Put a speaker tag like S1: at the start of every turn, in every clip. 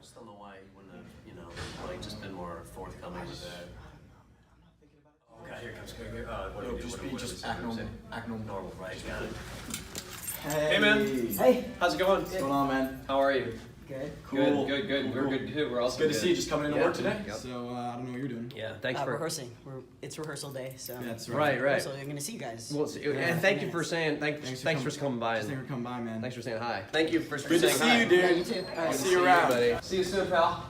S1: just don't know why he wouldn't have, you know, like just been more forthcoming with that. Oh God, here comes what do we do?
S2: Just act normal,
S1: right? Got it.
S3: Hey man.
S2: Hey.
S3: How's it going?
S2: What's going on, man?
S3: How are you?
S2: Good.
S3: Cool. Good. We're good too. We're also
S2: good to see you. Just coming into work today.
S3: Yep.
S2: So I don't know what you're doing.
S3: Yeah. Thanks for
S4: rehearsing. It's rehearsal day, so
S2: that's right.
S4: So I'm gonna see you guys.
S3: Well, and thank you for saying thanks for coming by.
S2: Thanks for coming by, man.
S3: Thanks for saying hi. Thank you for
S2: good
S3: saying hi.
S2: Good to see you, dude.
S4: Yeah, you too.
S2: All right, see you around,
S3: buddy. See you soon, pal.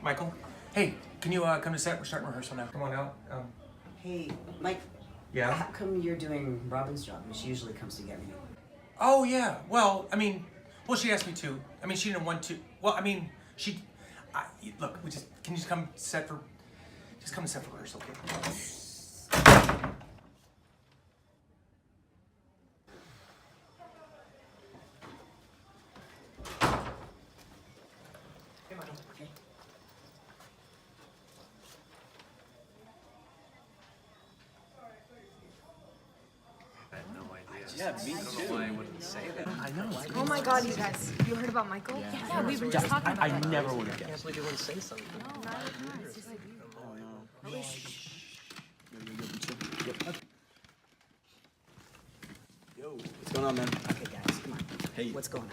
S5: Michael, hey, can you come to set? We're starting rehearsal now. Come on out.
S4: Hey, Mike.
S5: Yeah?
S4: How come you're doing Robin's job? She usually comes to get me.
S5: Oh, yeah. Well, I mean, she asked me to. I mean, she didn't want to. Well, I mean, look, can you just come set for rehearsal, okay? Hey, Michael.
S4: Okay.
S1: I had no idea.
S3: Yeah, me
S1: I don't
S3: too.
S1: know why I wouldn't say that.
S5: I know.
S6: Oh my God, you guys! You heard about Michael? Yeah, we were just talking about that.
S5: never would have
S1: I can't
S5: guessed.
S1: believe you wouldn't say something.
S6: No, not at all.
S2: Oh no. Yo, what's going on, man?
S4: Okay, guys, come on.
S2: Hey.
S4: What's going on?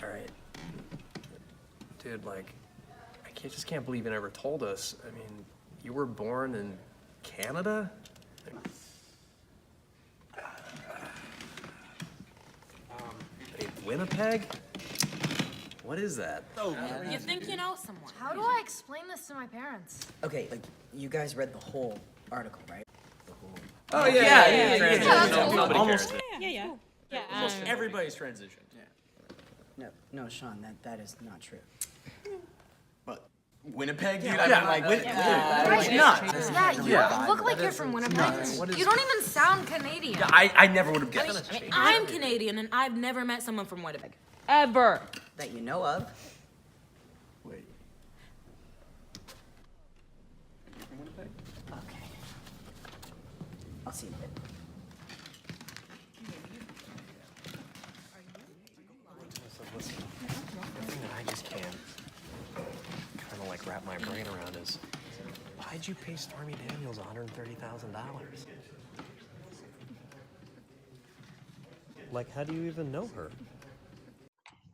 S1: All right, dude. Like, just can't believe you never told us. I mean, you were born in Canada. Winnipeg? What is that?
S6: You think you know someone? How do I explain this to my parents?
S4: Okay, like you guys read the whole article, right? The whole.
S3: Oh yeah.
S6: that's cool.
S1: Nobody
S3: Almost
S1: cares.
S6: Yeah.
S3: Almost everybody's transitioned.
S4: No, Sean, that is not true.
S2: But Winnipeg, dude.
S3: Yeah.
S2: I mean, like Winnipeg.
S6: Right.
S2: It's not.
S6: Yeah, you look like you're from Winnipeg. You don't even sound Canadian.
S2: I never would have guessed.
S6: I mean, I'm Canadian, and I've never met someone from Winnipeg. Ever.
S4: That you know of.
S2: Wait. You're from Winnipeg?
S4: Okay. I'll see you in a bit.
S1: Listen, the thing that I just can't kind of like wrap my brain around is, why'd you pay Stormy Daniels $130,000? Like, how do you even know her?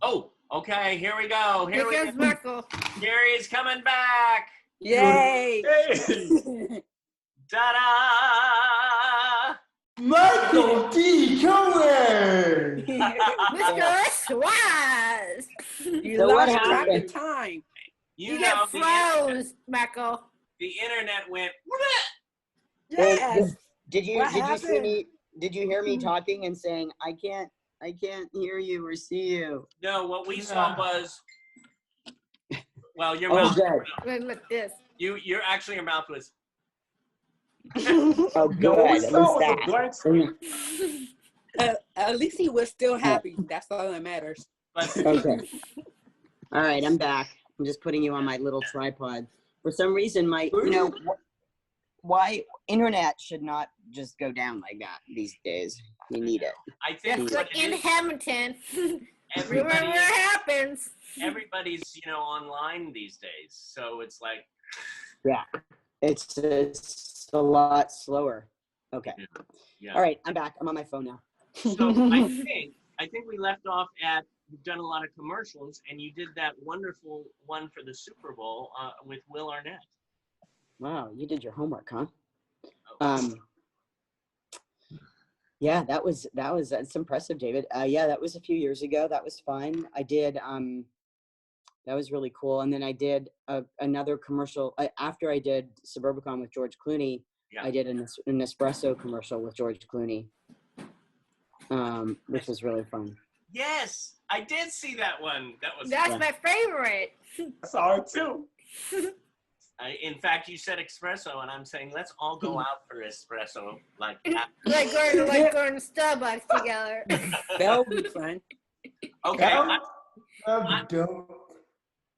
S7: Oh, okay, here we go. Here
S6: Here
S7: we
S6: comes
S7: go.
S6: Michael.
S7: Gary's coming back.
S4: Yay!
S7: Ta-da!
S2: Michael D. Cohen!
S6: Mr. Schwartz.
S8: You lost track of time.
S6: You get froze, Michael.
S7: the internet went.
S8: Yes.
S9: Did you
S8: What
S9: see
S8: happened?
S9: me? Did you hear me talking and saying I can't hear you or see you?
S7: No, what we saw was. Well, your
S9: Oh,
S7: mouth.
S9: good.
S6: Wait, look this.
S7: You're actually your mouth was.
S9: Oh, good. At least that.
S8: At least he was still happy. That's all that matters.
S7: But
S9: Okay. All right, I'm back. I'm just putting you on my little tripod. For some reason, why internet should not just go down like that these days. You need it.
S7: I think
S6: Just like in Hamilton.
S7: everybody,
S6: Where it happens.
S7: everybody's online these days, so it's like.
S9: Yeah, it's a lot slower. Okay.
S7: Yeah.
S9: All right, I'm back. I'm on my phone now.
S7: So I think we left off at you've done a lot of commercials, and you did that wonderful one for the Super Bowl with Will Arnett.
S9: Wow, you did your homework, huh? Yeah, that's impressive, David. Yeah, that was a few years ago. That was fine. I did. That was really cool. And then I did another commercial after I did Suburbicon with George Clooney.
S7: Yeah.
S9: I did an espresso commercial with George Clooney, which was really fun.
S7: Yes, I did see that one.
S6: That's my favorite.
S5: I saw it too.
S7: In fact, you said espresso, and I'm saying let's all go out for espresso. Like
S6: Like going to Starbucks together.
S8: That would be fun.
S7: okay.
S2: Dope.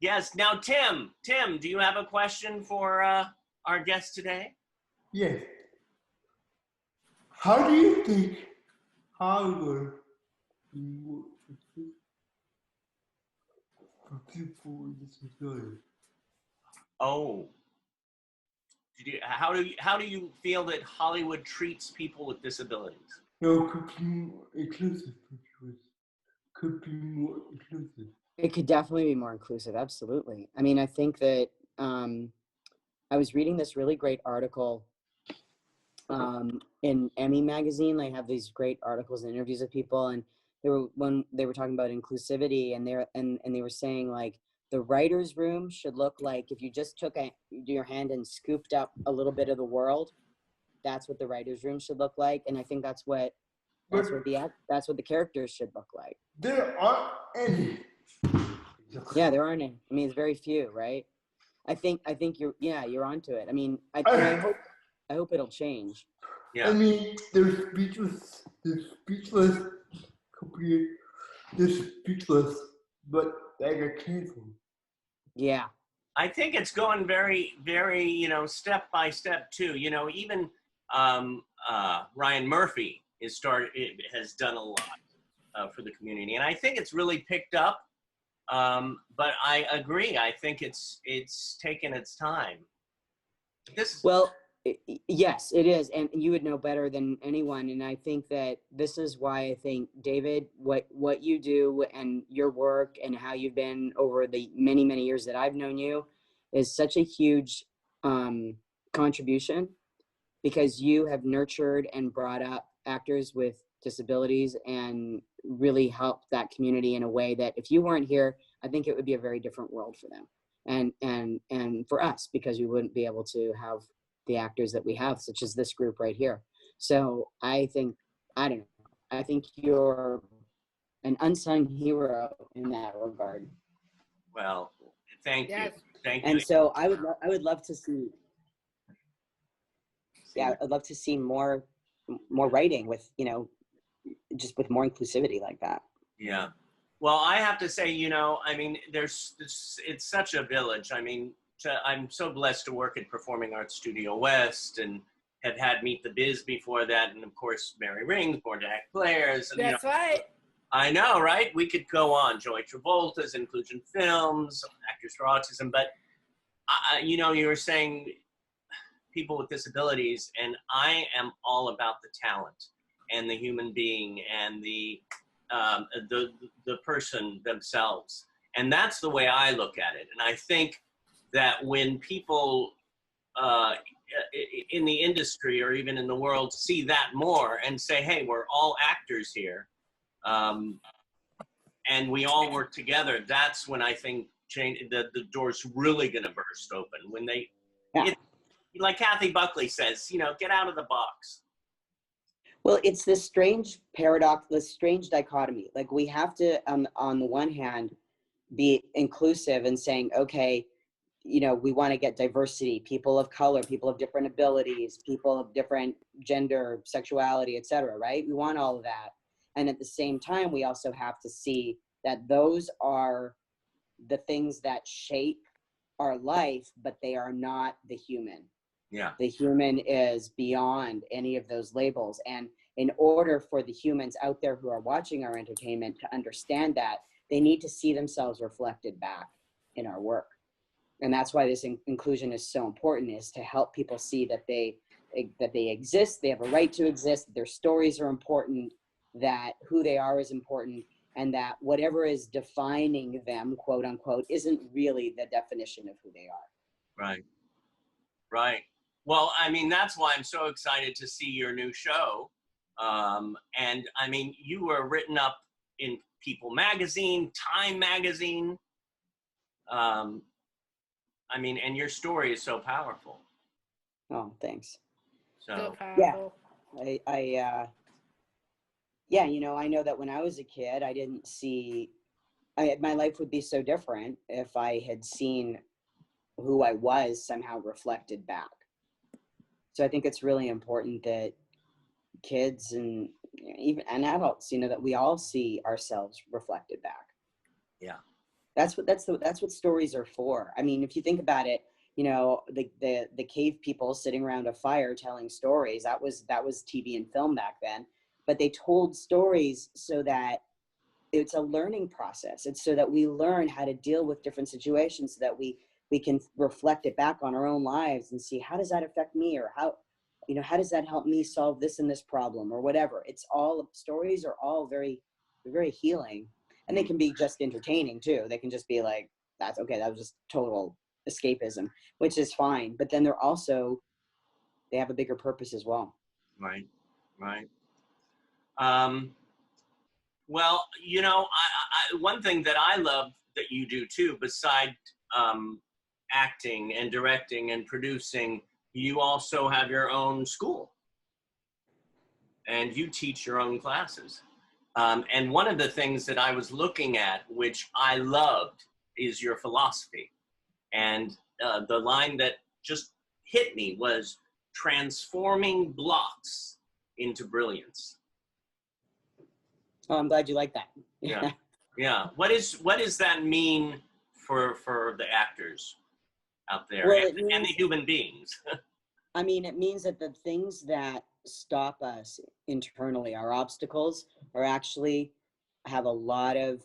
S7: Yes. Now, Tim, do you have a question for our our guest today?
S2: Yes. How do you think Hollywood will for people with disabilities?
S7: Oh, how do you feel that Hollywood treats people with disabilities?
S2: No, could be more inclusive. Could be more inclusive.
S9: It could definitely be more inclusive. Absolutely. I mean, I think that I was reading this really great article in Emmy magazine. They have these great articles and interviews with people, and when they were talking about inclusivity, and they were saying like the writer's room should look like if you just took your hand and scooped up a little bit of the world. That's what the writer's room should look like, and I think that's what the characters should look like.
S2: There aren't any.
S9: Yeah, there aren't any. I mean, it's very few, right? I think you're onto it. I mean, I hope it'll change.
S7: Yeah.
S2: I mean, they're speechless. Company. They're speechless, but they got canceled.
S9: Yeah.
S7: I think it's going very, very, step by step too. Even Ryan Murphy has done a lot for the community, and I think it's really picked up. But I agree. I think it's taken its time.
S9: Yes, it is, and you would know better than anyone. And I think that this is why I think, David, what you do and your work and how you've been over the many, many years that I've known you is such a huge contribution, because you have nurtured and brought up actors with disabilities and really helped that community in a way that if you weren't here, I think it would be a very different world for them and for us, because we wouldn't be able to have the actors that we have, such as this group right here. So I think you're an unsung hero in that regard.
S7: Well, thank you. Thank you.
S9: And so I would love to see. Yeah, I'd love to see more writing with, just with more inclusivity like that.
S7: Yeah. Well, I have to say, I mean, it's such a village. I mean, I'm so blessed to work at Performing Arts Studio West and have had Meet the Biz before that. And of course, Mary Rings, Born to Act Players. And,
S8: That's right.
S7: I know, right? We could go on. Joy Travolta's Inclusion Films, Actors for Autism. But, you were saying people with disabilities, and I am all about the talent and the human being and the person themselves. And that's the way I look at it. And I think that when people in the industry or even in the world see that more and say, hey, we're all actors here, and we all work together, that's when I think the door's really going to burst open. When like Kathy Buckley says, get out of the box.
S9: Well, it's this strange paradox, this strange dichotomy. Like, we have to, on the one hand, be inclusive and saying, okay, we want to get diversity, people of color, people of different abilities, people of different gender, sexuality, etc., right? We want all of that. And at the same time, we also have to see that those are the things that shape our life, but they are not the human.
S7: Yeah.
S9: The human is beyond any of those labels. And in order for the humans out there who are watching our entertainment to understand that, they need to see themselves reflected back in our work. And that's why this inclusion is so important, is to help people see that they exist, they have a right to exist, that their stories are important, that who they are is important, and that whatever is defining them, quote unquote, isn't really the definition of who they are.
S7: Right. Right. Well, I mean, that's why I'm so excited to see your new show. And I mean, you were written up in People Magazine, Time Magazine. I mean, and your story is so powerful.
S9: Oh, thanks.
S7: So
S9: yeah, I know that when I was a kid, I didn't see, my life would be so different if I had seen who I was somehow reflected back. So I think it's really important that kids and even adults, that we all see ourselves reflected back.
S7: Yeah.
S9: That's what stories are for. I mean, if you think about it, you know, the cave people sitting around a fire telling stories. That was TV and film back then. But they told stories so that it's a learning process. It's so that we learn how to deal with different situations, so that we can reflect it back on our own lives and see, how does that affect me, or how, you know, how does that help me solve this and this problem, or whatever. It's all, stories are all very, very healing, and they can be just entertaining too. They can just be like, that's okay, that was just total escapism, which is fine. But then they're also, they have a bigger purpose as well.
S7: Right, right. Well, you know, one thing that I love that you do too, beside acting and directing and producing, you also have your own school and you teach your own classes. And one of the things that I was looking at, which I loved, is your philosophy. And the line that just hit me was transforming blocks into brilliance.
S9: Oh, I'm glad you like that.
S7: Yeah, yeah. What does that mean for the actors out there,
S9: Well,
S7: and the human beings?
S9: I mean, it means that the things that stop us internally, our obstacles, are actually have a lot of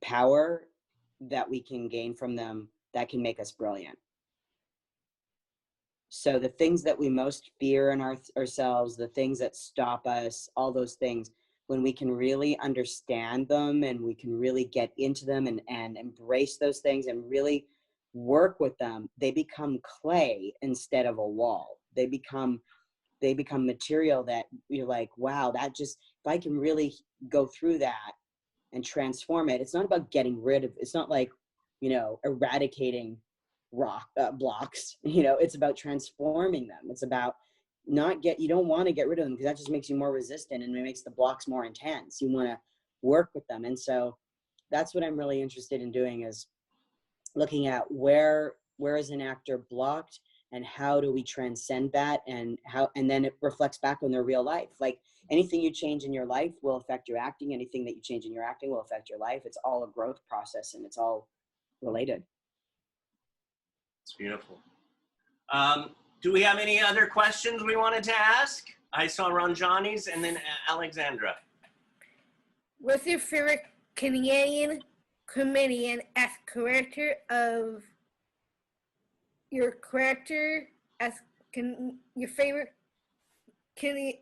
S9: power that we can gain from them that can make us brilliant. So the things that we most fear in ourselves, the things that stop us, all those things, when we can really understand them and we can really get into them and embrace those things and really work with them, they become clay instead of a wall. They become material that you're like, wow, that just, if I can really go through that and transform it, it's not about getting rid of, it's not like, you know, eradicating blocks, you know, it's about transforming them. It's about you don't want to get rid of them, because that just makes you more resistant and it makes the blocks more intense. You want to work with them. And so that's what I'm really interested in doing, is looking at where is an actor blocked and how do we transcend that, and then it reflects back on their real life. Like anything you change in your life will affect your acting. Anything that you change in your acting will affect your life. It's all a growth process and it's all related.
S7: It's beautiful. Do we have any other questions we wanted to ask? I saw Ranjani's and then Alexandra.
S6: What's your favorite Canadian comedian as character of your character as your favorite Canadian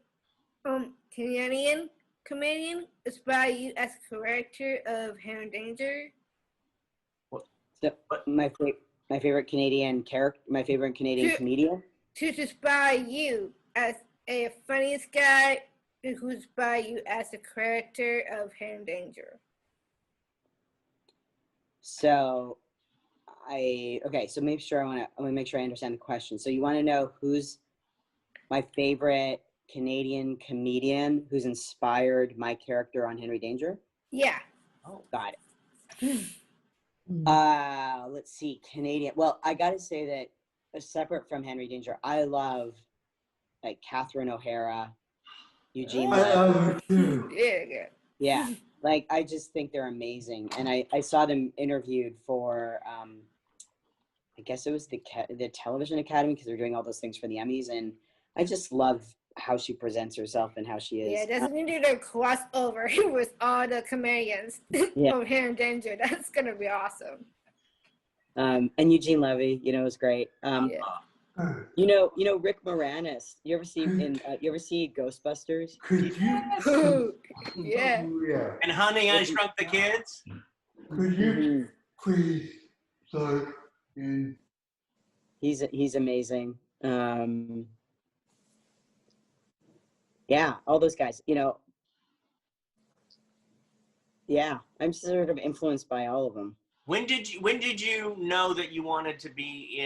S6: comedian is by you as character of Hand Danger?
S9: So my favorite Canadian character, my favorite Canadian comedian.
S6: To just by you as a funniest guy who's by you as a character of Hand Danger.
S9: So so make sure I want to make sure I understand the question. So you want to know who's my favorite Canadian comedian who's inspired my character on Henry Danger?
S6: Yeah.
S9: Oh, got it. Let's see, Canadian. Well, I got to say that separate from Henry Danger, I love like Catherine O'Hara, Eugene. Yeah, like I just think they're amazing, and I saw them interviewed for I guess it was the Television Academy, because they're doing all those things for the Emmys, and I just love how she presents herself and how she is.
S6: Yeah, doesn't need to cross over with all the comedians from Hand Danger. That's gonna be awesome.
S9: And Eugene Levy, you know, is great. You know Rick Moranis. You ever see Ghostbusters?
S6: Yeah.
S7: And Honey, I Shrunk the Kids.
S2: Could you please start in?
S9: He's amazing. Yeah, all those guys. You know. Yeah, I'm sort of influenced by all of them.
S7: When did you know that you wanted to be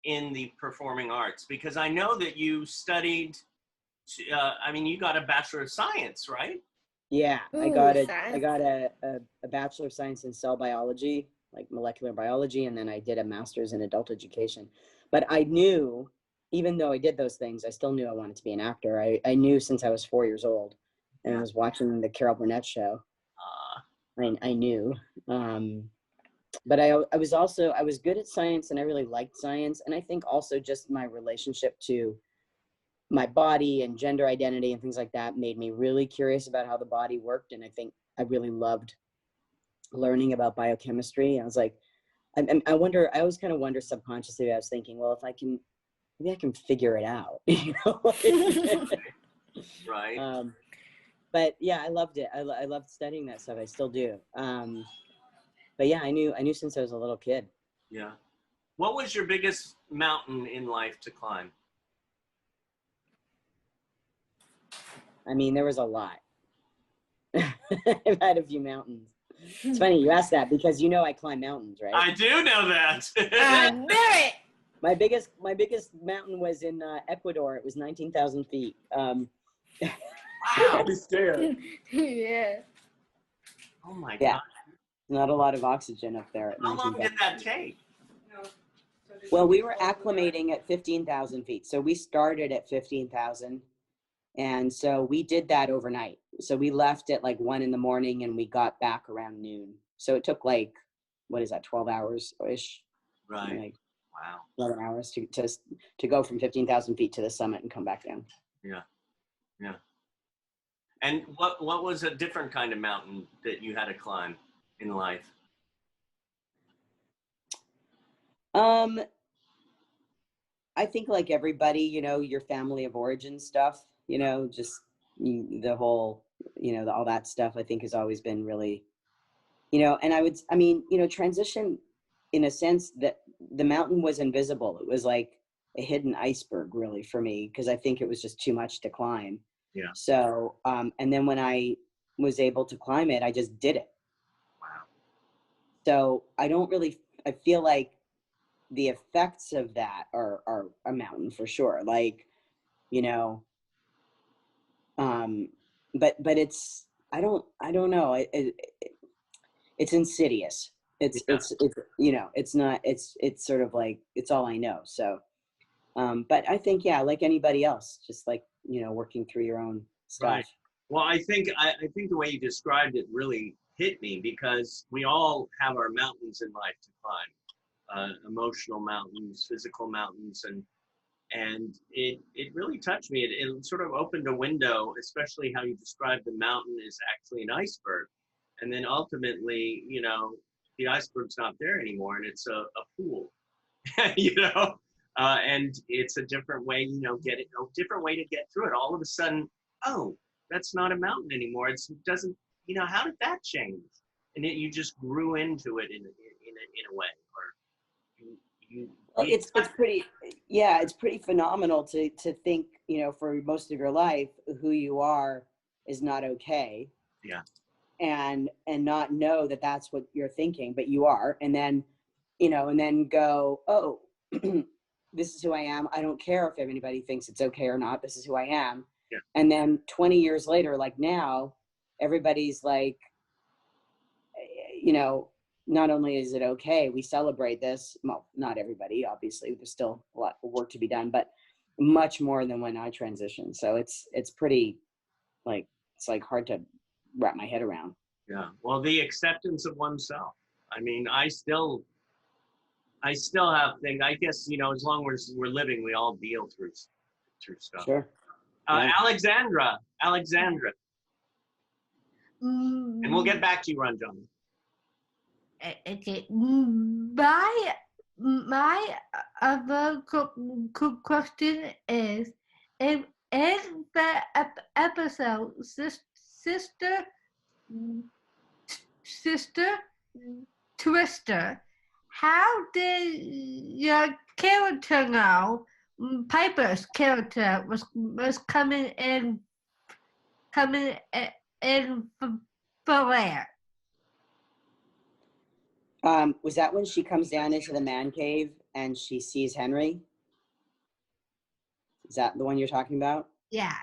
S7: in the performing arts? Because I know that you studied. I mean, you got a Bachelor of Science, right?
S9: Yeah, I got a Bachelor of Science in cell biology, like molecular biology, and then I did a master's in adult education. But I knew, even though I did those things, I still knew I wanted to be an actor. I knew since I was 4 years old, and I was watching the Carol Burnett show. I knew. but I was good at science and I really liked science. And I think also just my relationship to my body and gender identity and things like that made me really curious about how the body worked. And I think I really loved learning about biochemistry. I was like, I wonder, I always kind of wonder subconsciously, I was thinking, well, maybe I can figure it out, you know?
S7: Right.
S9: But yeah, I loved it. I loved studying that stuff. I still do. But yeah, I knew since I was a little kid.
S7: Yeah. What was your biggest mountain in life to climb?
S9: I mean, there was a lot. I've had a few mountains. It's funny you asked that because I climb mountains, right?
S7: I do know that.
S6: I knew it.
S9: My biggest mountain was in Ecuador. It was 19,000 feet.
S7: Wow.
S2: I'd be scared.
S6: Yeah.
S7: Oh my
S9: Yeah.
S7: God.
S9: Not a lot of oxygen up there. At
S7: How long
S9: 19,000.
S7: did that take?
S9: Well, we were acclimating at 15,000 feet. So we started at 15,000. And so we did that overnight. So we left at like 1 a.m. and we got back around noon. So it took like, 12 hours-ish?
S7: Right.
S9: Like
S7: Wow.
S9: 11 hours to go from 15,000 feet to the summit and come back down.
S7: Yeah. Yeah. And what was a different kind of mountain that you had to climb in life?
S9: I think like everybody, your family of origin stuff, just the whole, all that stuff I think has always been really, and transition in a sense that the mountain was invisible. It was like a hidden iceberg really for me, because I think it was just too much to climb.
S7: Yeah.
S9: So, and then when I was able to climb it, I just did it.
S7: Wow.
S9: So I feel like the effects of that are a mountain for sure. Like, but it's, I don't know. It's insidious. It's not, it's sort of like, it's all I know. So, but I think, yeah, like anybody else, just like, working through your own stuff.
S7: Right. Well, I think the way you described it really hit me, because we all have our mountains in life to climb, emotional mountains, physical mountains, and it really touched me. It sort of opened a window, especially how you described the mountain is actually an iceberg, and then ultimately, the iceberg's not there anymore, and it's a pool, and it's a different way, a different way to get through it. All of a sudden, oh, that's not a mountain anymore. It doesn't, how did that change? And you just grew into it in a way, or
S9: well, it's pretty phenomenal to think, for most of your life, who you are is not okay.
S7: Yeah.
S9: And not know that that's what you're thinking, but you are. And then, and then go, oh, this is who I am. I don't care if anybody thinks it's okay or not. This is who I am.
S7: Yeah.
S9: And then 20 years later, like now, everybody's like, not only is it okay, we celebrate this. Well, not everybody, obviously. There's still a lot of work to be done, but much more than when I transitioned. So it's pretty, like, it's like hard to wrap my head around.
S7: Yeah. Well, the acceptance of oneself. I mean, I still have things. I guess, as long as we're living, we all deal through stuff.
S9: Sure. Yeah.
S7: Alexandra. And we'll get back to you, Ranjan.
S6: Okay. My other question is, in the episode Sister Twister, how did your character know Piper's character was coming in for where?
S9: Was that when she comes down into the man cave and she sees Henry? Is that the one you're talking about?
S6: Yeah.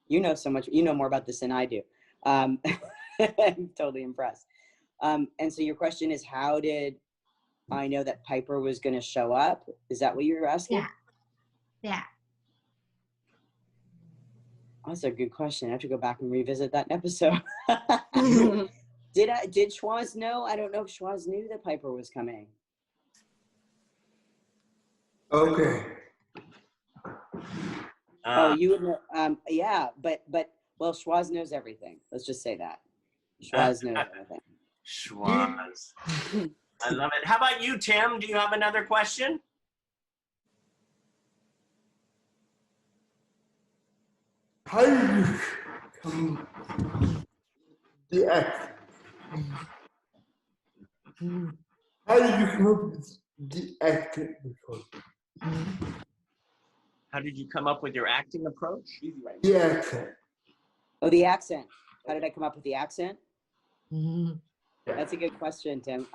S9: You know so much. You know more about this than I do. I'm totally impressed. And so your question is, how did I know that Piper was going to show up? Is that what you were asking?
S6: Yeah.
S9: Oh, that's a good question. I have to go back and revisit that episode. Did Schwaz know? I don't know if Schwaz knew that Piper was coming.
S2: Okay.
S9: Oh, you would know. Yeah, but well, Schwaz knows everything. Let's just say that. Schwaz knows everything.
S7: Schwaz. I love it. How about you, Tim? Do you have another question?
S2: How did you come the act? How did you come up with the acting approach?
S7: How did you come up with your acting approach?
S2: The accent.
S9: Oh, the accent. How did I come up with the accent? That's a good question, Tim.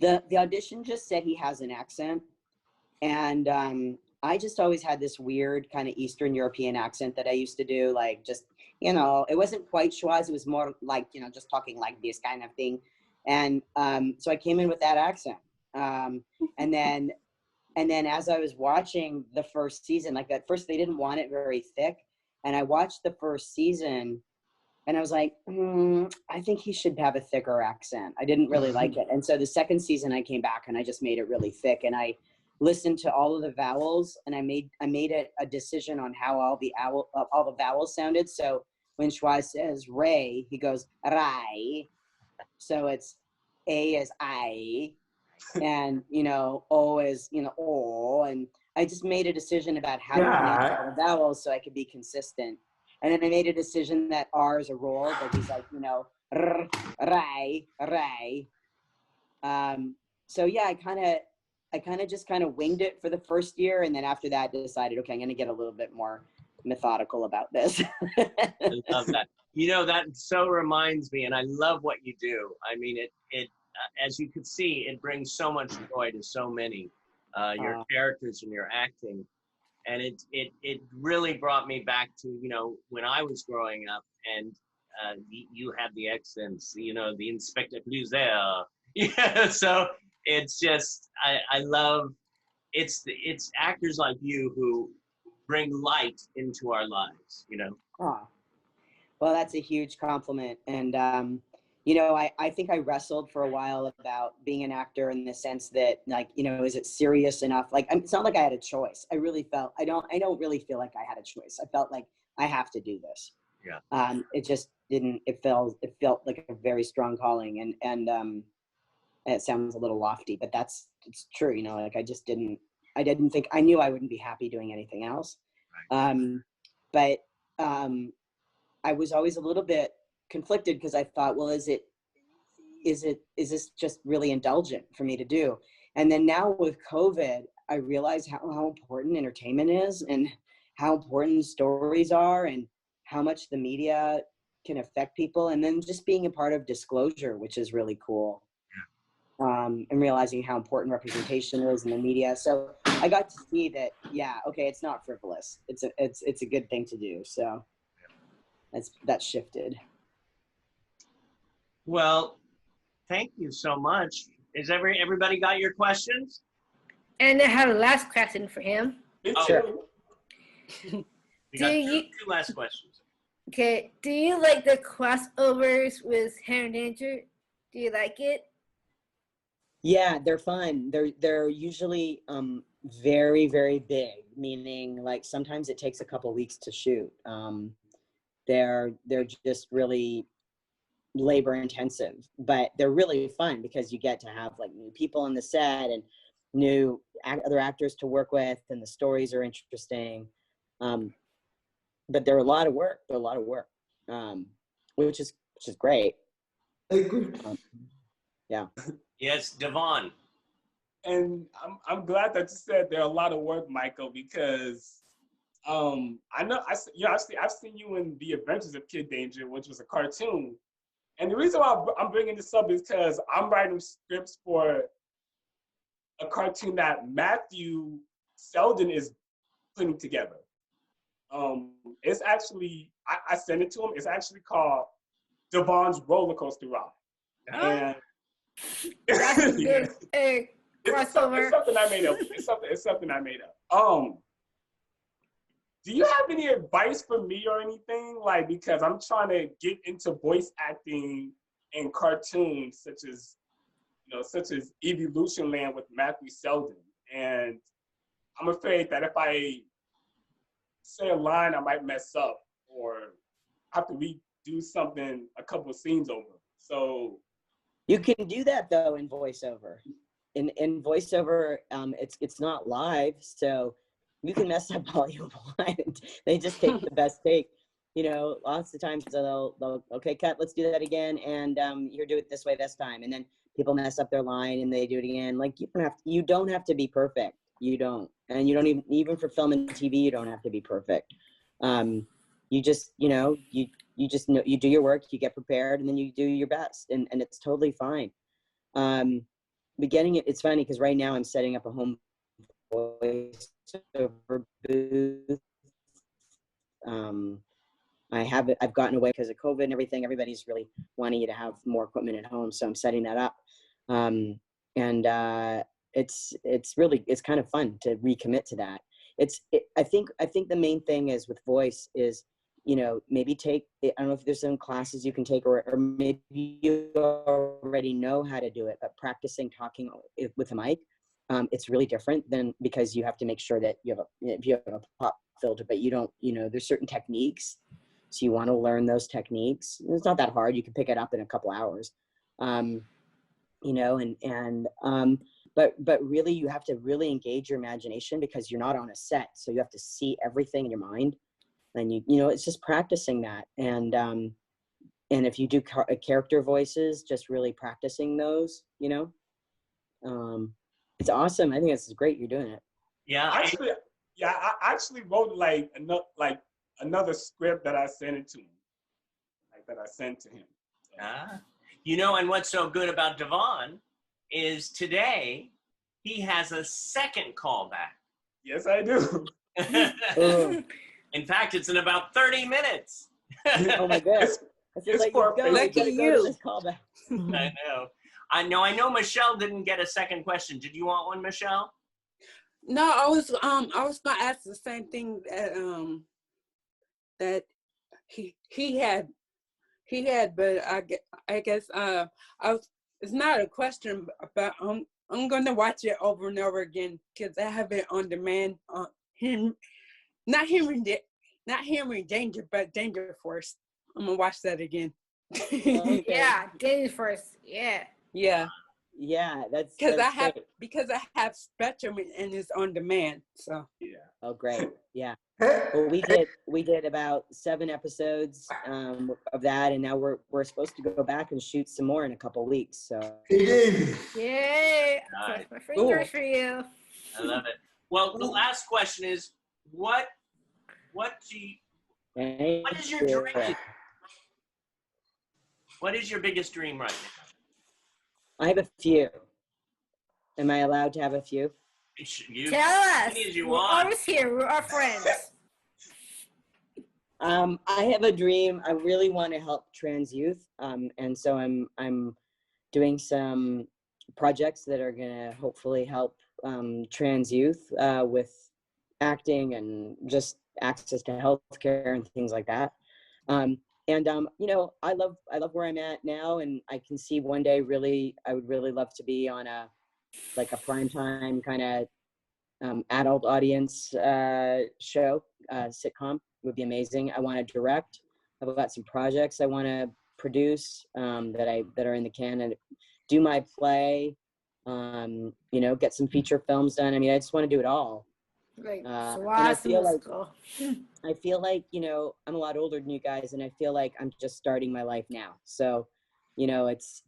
S9: The audition just said he has an accent, and I just always had this weird kind of Eastern European accent that I used to do, like just, you know, it wasn't quite Schwaz, it was more like, you know, just talking like this kind of thing. And so I came in with that accent. And then as I was watching the first season, like at first they didn't want it very thick. And I watched the first season and I was like, I think he should have a thicker accent. I didn't really like it. And so the second season I came back and I just made it really thick. And I listened to all of the vowels and I made it a decision on how all the vowels sounded. So when Schwaz says Ray, he goes Rai. So it's A is I, and, you know, O is, you know, O. And I just made a decision about how to pronounce all the vowels so I could be consistent. And then I made a decision that R is a roll, but he's like, you know, R, Rai, Rai. So yeah, I kind of just winged it for the first year. And then after that decided, okay, I'm going to get a little bit more methodical about this.
S7: I love that. You know, that so reminds me, and I love what you do. I mean, it as you could see, it brings so much joy to so many, your characters and your acting. And it really brought me back to, you know, when I was growing up, and you have the accents, you know, the Inspector Cluzel. Yeah, so it's just, I love, it's actors like you who bring light into our lives, you know.
S9: Well, that's a huge compliment. And, you know, I think I wrestled for a while about being an actor in the sense that, like, you know, is it serious enough? Like, it's not like I had a choice. I really felt, I don't really feel like I had a choice. I felt like I have to do this.
S7: Yeah.
S9: It just didn't, it felt like a very strong calling. And it sounds a little lofty, but it's true. You know, like I didn't think, I knew I wouldn't be happy doing anything else. But I was always a little bit conflicted because I thought, well, is this just really indulgent for me to do? And then now with COVID, I realize how important entertainment is and how important stories are and how much the media can affect people. And then just being a part of disclosure, which is really cool. And realizing how important representation is in the media. So I got to see that, yeah, okay, it's not frivolous. It's a good thing to do. So that's shifted.
S7: Well, thank you so much. Is everybody got your questions?
S6: And I have a last question for him.
S9: Sure.
S7: We got two last questions.
S6: Okay, do you like the crossovers with Henry Danger? Do you like it?
S9: Yeah, they're fun. They're usually very, very big, meaning like sometimes it takes a couple weeks to shoot. They're just really labor intensive, but they're really fun because you get to have like new people on the set and new other actors to work with, and the stories are interesting. But they're a lot of work. Which is great. Yeah.
S7: Yes, Devon.
S10: And I'm glad that you said they're a lot of work, Michael, because I know I've seen you in The Adventures of Kid Danger, which was a cartoon. And the reason why I'm bringing this up is because I'm writing scripts for a cartoon that Matthew Selden is putting together. It's actually, I sent it to him. It's actually called Devon's Roller Coaster Ride. And
S6: That's a good crossover.
S10: It's something I made up. It's something I made up. Do you have any advice for me or anything? Like, because I'm trying to get into voice acting in cartoons such as Evolution Land with Matthew Selden. And I'm afraid that if I say a line, I might mess up or have to redo something a couple of scenes over. So
S9: you can do that though in voiceover. In voiceover, it's not live, so you can mess up all you want. They just take the best take. You know, lots of times they'll okay, cut, let's do that again, and here, do it this way this time, and then people mess up their line and they do it again. Like you don't have to be perfect. You don't, and you don't even for film and TV, you don't have to be perfect. You just, you just know, you do your work, you get prepared, and then you do your best, and it's totally fine. It's funny because right now I'm setting up a home voiceover booth. I've gotten away because of COVID and everything. Everybody's really wanting you to have more equipment at home, so I'm setting that up. It's kind of fun to recommit to that. I think the main thing is with voice is, maybe I don't know if there's some classes you can take, or maybe you already know how to do it, but practicing talking with a mic, it's really different than, because you have to make sure that you have a pop filter, but you don't, there's certain techniques. So you want to learn those techniques. It's not that hard. You can pick it up in a couple hours, but really you have to really engage your imagination, because you're not on a set. So you have to see everything in your mind, and it's just practicing that. And if you do character voices, just really practicing those, it's awesome. I think it's great you're doing it.
S10: Yeah. I actually wrote another script that I sent it to him, that I sent to him.
S7: And what's so good about Devon is today he has a second callback.
S10: Yes, I do.
S7: In fact, it's in about 30 minutes.
S9: Oh my goodness.
S8: Lucky you.
S7: I know. I know Michelle didn't get a second question. Did you want one, Michelle?
S8: No, I was gonna ask the same thing that he had, but I guess it's not a question, but I'm gonna watch it over and over again because I have it on demand. Not Henry Danger, but Danger Force. I'm gonna watch that again.
S9: Okay.
S6: Yeah, Danger Force. Yeah.
S8: Yeah.
S9: Yeah, that's
S8: because I have Spectrum and it's on demand. So
S10: yeah.
S9: Oh, great. Yeah. Well, we did about 7 episodes of that, and now we're supposed to go back and shoot some more in a couple weeks. So
S6: Yay! Cross my fingers for you.
S7: I love it. Well, the last question is, what is your dream? What is your biggest dream right now?
S9: I have a few. Am I allowed to have a few?
S6: Tell us.
S7: As many as you
S6: We're
S7: want.
S6: always here. We're our friends.
S9: I have a dream. I really want to help trans youth, and so I'm doing some projects that are gonna hopefully help trans youth with acting and just access to healthcare and things like that. I love where I'm at now, and I can see one day I would really love to be on a primetime kind of adult audience show, sitcom would be amazing. I want to direct. I've got some projects I want to produce that are in the can, and do my play, get some feature films done. I mean, I just want to do it all.
S6: Like,
S9: and I feel like, I'm a lot older than you guys, and I feel like I'm just starting my life now. So, it's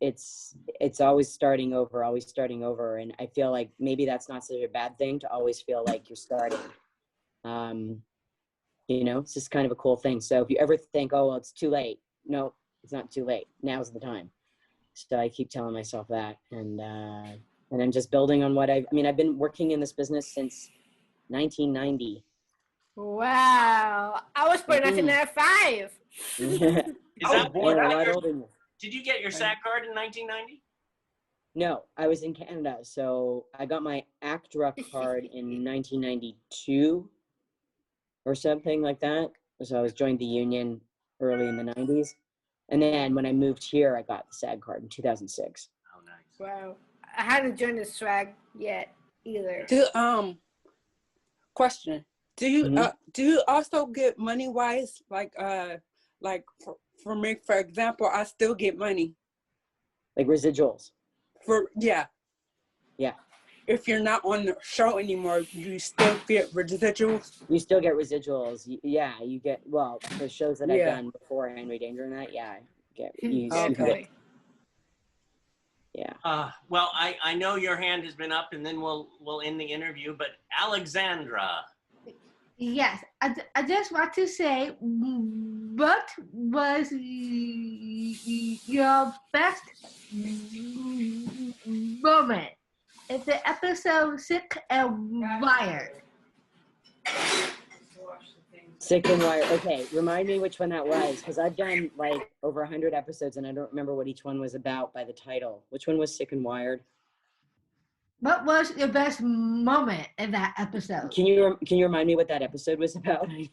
S9: always starting over. And I feel like maybe that's not such a bad thing to always feel like you're starting. It's just kind of a cool thing. So if you ever think, oh, well, it's too late. No, it's not too late. Now's the time. So I keep telling myself that. And I'm just building on I've been working in this business since 1990.
S6: Wow. I was born in 1995.
S7: Is that
S9: born a lot older than you.
S7: Did you get your SAC card in 1990?
S9: No, I was in Canada. So I got my ACTRA card in 1992 or something like that. So I was joined the union early in the 90s. And then when I moved here, I got the SAG card in 2006.
S7: Oh, nice.
S6: Wow. I haven't joined the swag yet either.
S8: Question. Do you also get money wise, like for me, for example, I still get money.
S9: Like residuals.
S8: Yeah. If you're not on the show anymore, you still get residuals.
S9: You still get residuals. Yeah, you get, well, for shows that I've
S8: Yeah.
S9: done before Henry Danger and that, yeah, I get, you get,
S6: Definitely.
S9: yeah.
S7: Well, I know your hand has been up, and then we'll end the interview. But Alexandra,
S11: Yes, I just want to say, what was your best moment? It's the episode Sick and Wired.
S9: Sick and Wired. Okay, remind me which one that was, because I've done like over 100 episodes and I don't remember what each one was about by the title. Which one was Sick and Wired?
S11: What was your best moment in that episode?
S9: Can you remind me what that episode was about?
S11: Your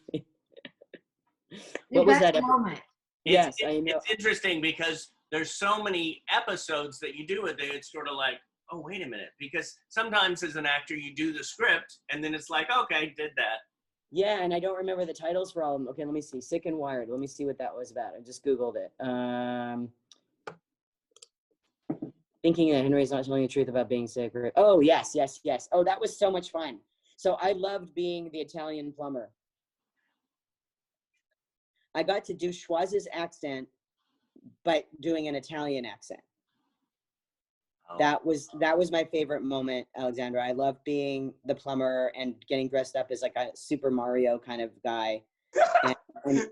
S9: What was
S11: best
S9: that
S11: moment?
S9: Yes, I know.
S7: it's interesting because there's so many episodes that you do it. It's sort of like, oh, wait a minute, because sometimes as an actor you do the script and then it's like, okay, did that.
S9: Yeah, and I don't remember the titles for all of them. Okay, let me see. Sick and Wired. Let me see what that was about. I just Googled it. Thinking that Henry's not telling the truth about being sick. Oh, yes. Oh, that was so much fun. So I loved being the Italian plumber. I got to do Schwaz's accent, but doing an Italian accent.
S7: Oh.
S9: That was my favorite moment, Alexandra. I loved being the plumber and getting dressed up as like a Super Mario kind of guy,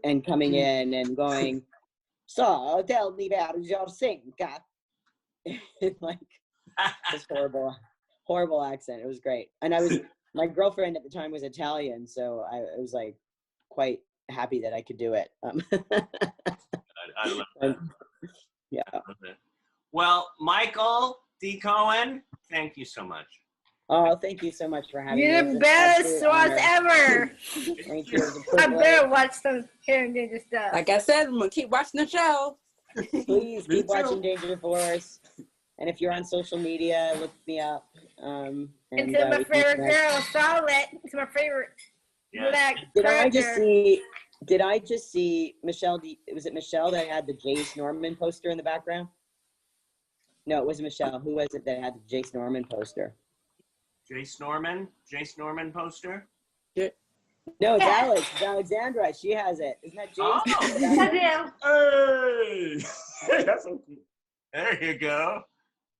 S9: and coming in and going, so tell me about your sink. Like this horrible accent. It was great, and my girlfriend at the time was Italian, so I was like quite happy that I could do it.
S7: I love that.
S9: Yeah.
S7: I love that. Well, Michael D. Cohen, thank you so much.
S9: Oh, thank you so much for having me.
S6: You're the best ones ever.
S9: Thank you.
S6: I better watch some Henry Danger stuff.
S8: Like I said, I'm gonna keep watching the show.
S9: Please keep watching Danger Force. And if you're on social media, look me up.
S6: It's my favorite girl, Charlotte. It's my favorite black
S9: Did
S6: character.
S9: I just see Michelle? Was it Michelle that had the Jace Norman poster in the background? No, it wasn't Michelle. Who was it that had the Jace Norman poster?
S7: Jace Norman poster?
S9: No, it's Alex. It's Alexandra. She has it. Isn't that Jace?
S7: Oh,
S10: Hey! That's so cool.
S7: there you go.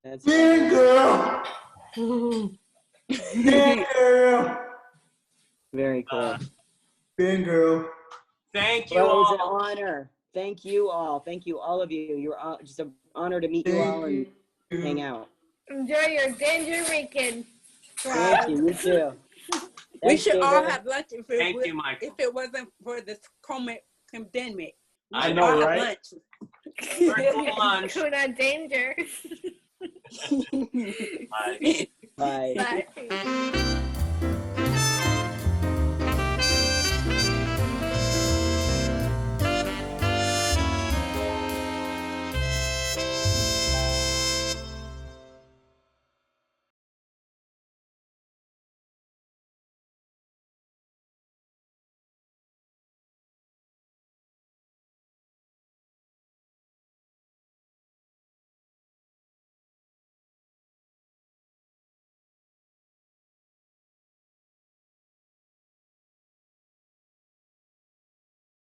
S9: That's
S2: Big girl. Big girl.
S9: very cool.
S2: Big girl.
S7: Thank you
S9: Well, it was an
S7: all.
S9: honor. Thank you all. Thank you, all of you. You're all, just an honor to meet you all and hang out.
S6: Enjoy your Danger weekend.
S9: Thank you. You too.
S8: We
S9: Thanks,
S8: should all
S9: David.
S8: have lunch if it wasn't for this COVID pandemic. We
S10: I
S8: should
S10: know,
S8: all have
S10: right?
S8: lunch.
S7: Virtual lunch.
S6: Going on Danger.
S7: Bye.
S9: Bye.
S6: Bye.